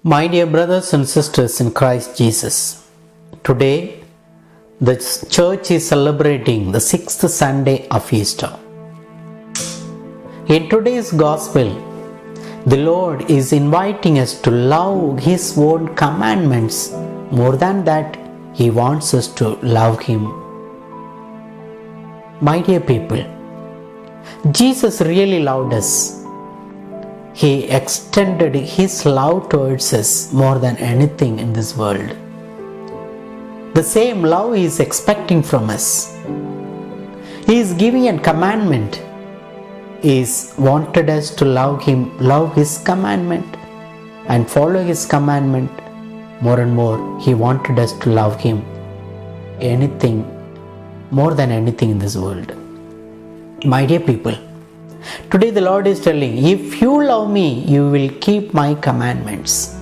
My dear brothers and sisters in Christ Jesus, today the church is celebrating the sixth Sunday of Easter. In today's Gospel, the Lord is inviting us to love His own commandments. More than that, He wants us to love Him. My dear people, Jesus really loved us. He extended His love towards us more than anything in this world. The same love He is expecting from us. He is giving a commandment. He wanted us to love Him, love His commandment and follow His commandment. More and more, He wanted us to love Him more than anything in this world. My dear people, today the Lord is telling, if you love me, you will keep my commandments.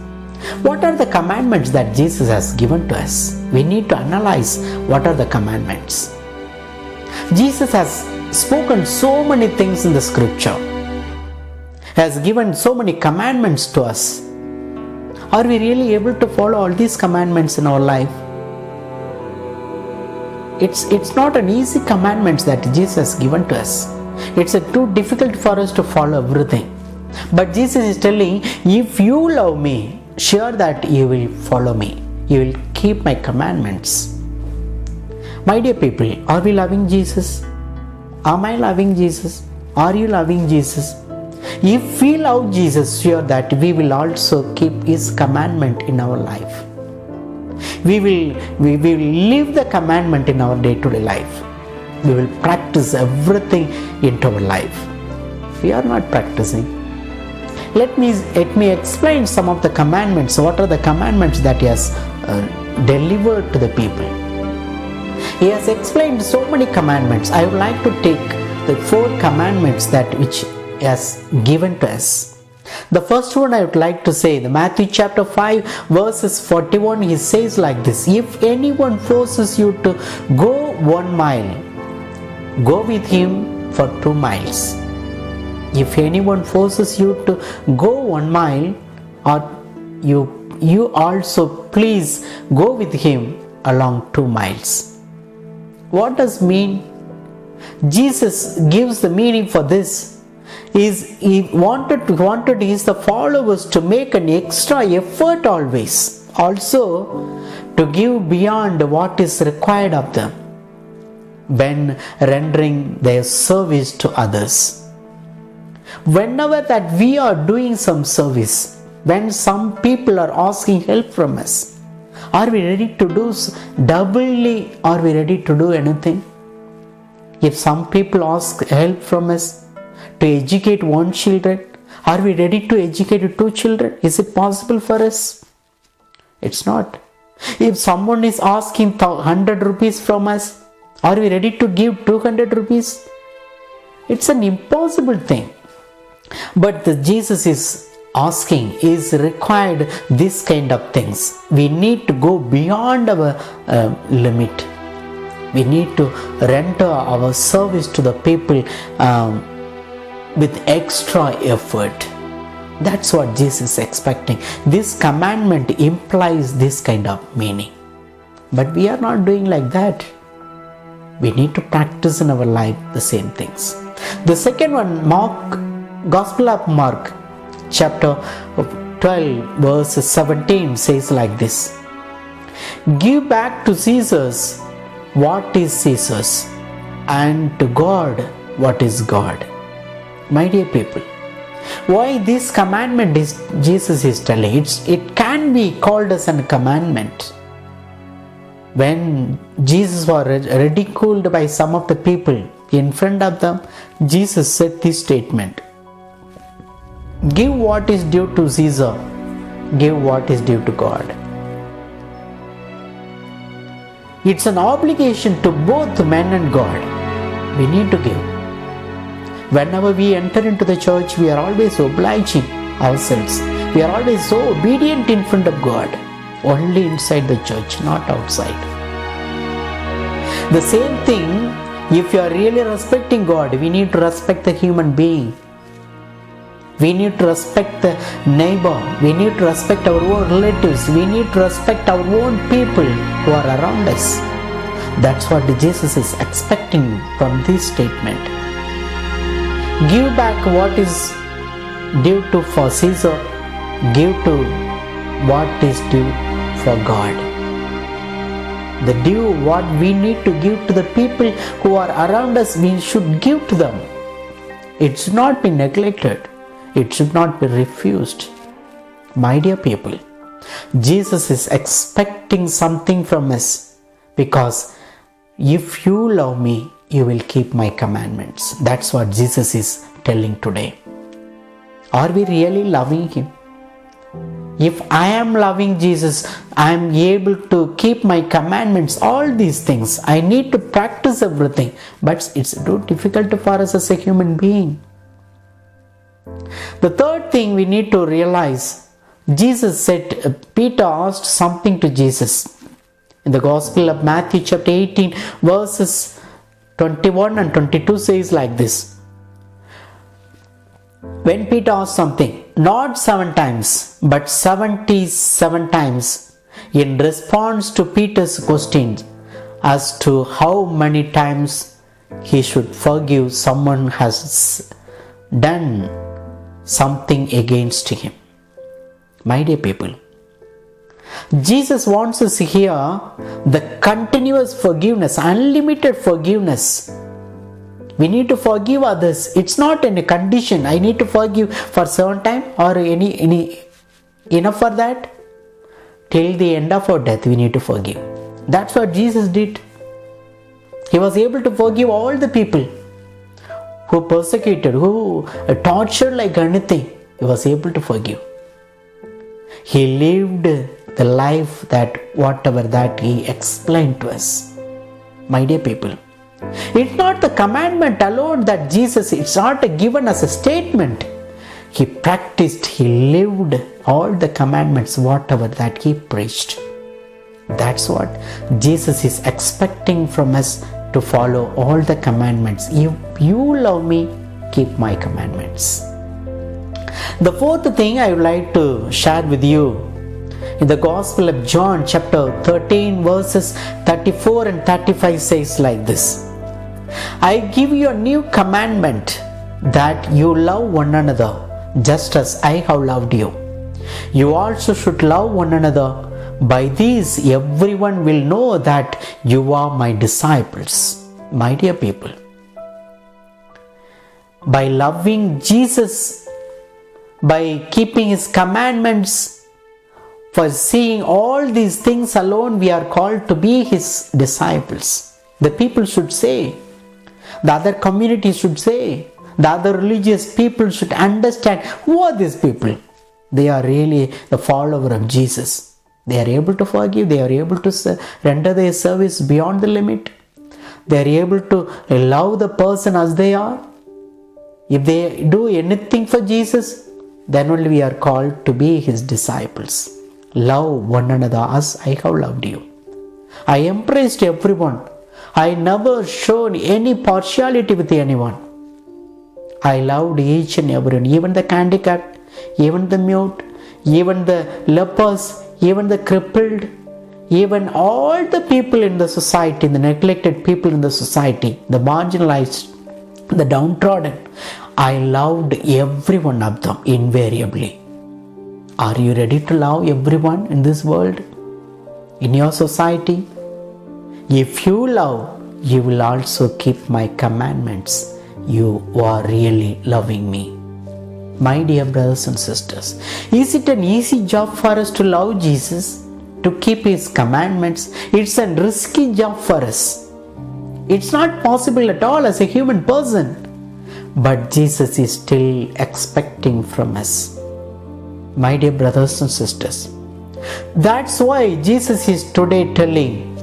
What are the commandments that Jesus has given to us? We need to analyze what are the commandments. Jesus has spoken so many things in the scripture. He has given so many commandments to us. Are we really able to follow all these commandments in our life? It's not an easy commandments that Jesus has given to us. It's too difficult for us to follow everything. But Jesus is telling, if you love me, sure that you will follow me. You will keep my commandments. My dear people, are we loving Jesus? Am I loving Jesus? Are you loving Jesus? If we love Jesus, sure that we will also keep His commandment in our life. We will live the commandment in our day-to-day life. We will practice everything into our life. We are not practicing. Let me explain some of the commandments. What are the commandments that He has delivered to the people? He has explained so many commandments. I would like to take the 4 commandments which He has given to us. The first one I would like to say, the Matthew chapter 5 verses 41, He says like this: if anyone forces you to go 1 mile, go with him for 2 miles. If anyone forces you to go 1 mile, or you also please go with him along 2 miles. What does mean? Jesus gives the meaning for this. He wanted His followers to make an extra effort always, also to give beyond what is required of them when rendering their service to others. Whenever that we are doing some service, when some people are asking help from us, are we ready to do doubly? Are we ready to do anything? If some people ask help from us to educate 1 children, are we ready to educate 2 children? Is it possible for us? It's not. If someone is asking 100 rupees from us, are we ready to give 200 rupees? It's an impossible thing. But Jesus is asking, is required this kind of things. We need to go beyond our limit. We need to render our service to the people with extra effort. That's what Jesus is expecting. This commandment implies this kind of meaning. But we are not doing like that. We need to practice in our life the same things. The second one, Gospel of Mark chapter 12 verse 17 says like this: give back to Caesar's what is Caesar's, and to God what is God. My dear people, why this commandment is Jesus is telling? It can be called as a commandment. When Jesus was ridiculed by some of the people in front of them, Jesus said this statement: give what is due to Caesar, give what is due to God. It's an obligation to both man and God. We need to give. Whenever we enter into the church, we are always obliging ourselves. We are always so obedient in front of God. Only inside the church, not outside. The same thing, if you are really respecting God, we need to respect the human being. We need to respect the neighbor. We need to respect our own relatives. We need to respect our own people who are around us. That's what Jesus is expecting from this statement. Give back what is due to for Caesar. Give to what is due for God. The due, what we need to give to the people who are around us, we should give to them. It should not be neglected. It should not be refused. My dear people, Jesus is expecting something from us, because if you love me, you will keep my commandments. That's what Jesus is telling today. Are we really loving him? If I am loving Jesus, I am able to keep my commandments, all these things. I need to practice everything, but it's too difficult for us as a human being. The third thing we need to realize, Jesus said, Peter asked something to Jesus. In the Gospel of Matthew chapter 18 verses 21 and 22 says like this. When Peter asked something, not 7 times, but 77 times, in response to Peter's question as to how many times he should forgive someone has done something against him. My dear people, Jesus wants us here the continuous forgiveness, unlimited forgiveness. We need to forgive others. It's not in a condition. I need to forgive for certain time or any enough for that. Till the end of our death, we need to forgive. That's what Jesus did. He was able to forgive all the people who persecuted, who tortured like anything. He was able to forgive. He lived the life that whatever that he explained to us. My dear people, it's not the commandment alone that Jesus, it's not given as a statement. He practiced, he lived all the commandments, whatever that he preached. That's what Jesus is expecting from us, to follow all the commandments. If you love me, keep my commandments. The fourth thing I would like to share with you, in the Gospel of John chapter 13 verses 34 and 35 says like this. I give you a new commandment, that you love one another just as I have loved you. You also should love one another. By these everyone will know that you are my disciples. My dear people, by loving Jesus, by keeping his commandments, for seeing all these things alone, we are called to be his disciples. The people should say, the other community should say, the other religious people should understand, who are these people? They are really the follower of Jesus. They are able to forgive. They are able to render their service beyond the limit. They are able to love the person as they are. If they do anything for Jesus, then only we are called to be his disciples. Love one another as I have loved you. I embraced everyone. I never showed any partiality with anyone. I loved each and everyone, even the handicapped, even the mute, even the lepers, even the crippled, even all the people in the society, the neglected people in the society, the marginalized, the downtrodden. I loved every one of them invariably. Are you ready to love everyone in this world, in your society? If you love, you will also keep my commandments. You are really loving me. My dear brothers and sisters, is it an easy job for us to love Jesus, to keep his commandments? It's a risky job for us. It's not possible at all as a human person. But Jesus is still expecting from us. My dear brothers and sisters, that's why Jesus is today telling,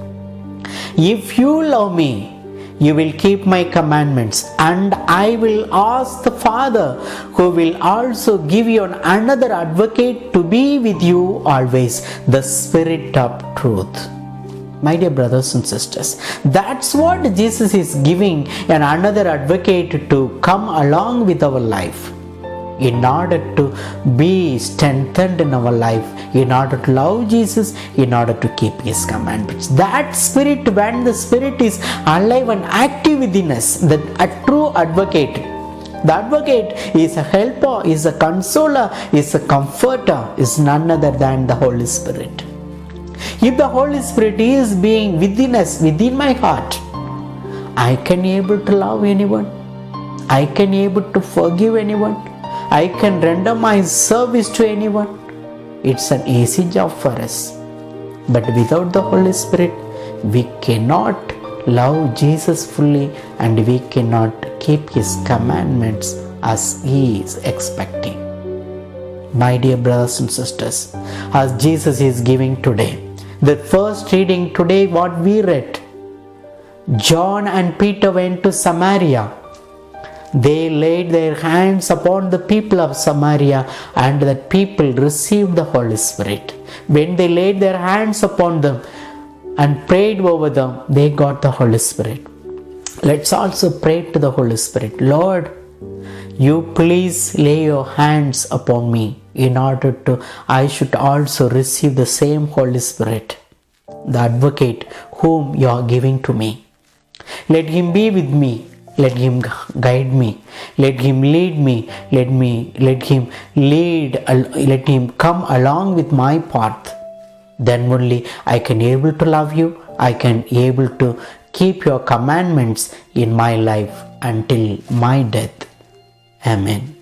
if you love me, you will keep my commandments, and I will ask the Father, who will also give you another advocate to be with you always, the Spirit of truth. My dear brothers and sisters, that's what Jesus is giving, another advocate to come along with our life. in order to be strengthened in our life, in order to love Jesus, in order to keep His commandments. That Spirit, when the Spirit is alive and active within us, a true advocate. The advocate is a helper, is a consoler, is a comforter, is none other than the Holy Spirit. If the Holy Spirit is being within us, within my heart, I can able to love anyone. I can able to forgive anyone. I can render my service to anyone. It's an easy job for us. But without the Holy Spirit, we cannot love Jesus fully, and we cannot keep His commandments as He is expecting. My dear brothers and sisters, as Jesus is giving today, the first reading today, what we read, John and Peter went to Samaria. They laid their hands upon the people of Samaria, and the people received the Holy Spirit. When they laid their hands upon them and prayed over them, they got the Holy Spirit. Let's also pray to the Holy Spirit. Lord, you please lay your hands upon me in order to I should also receive the same Holy Spirit, the advocate whom you are giving to me. Let Him be with me. Let Him guide me. Let Him lead me. Let Him lead. Let Him come along with my path. Then only I can able to love you. I can able to keep your commandments in my life until my death. Amen.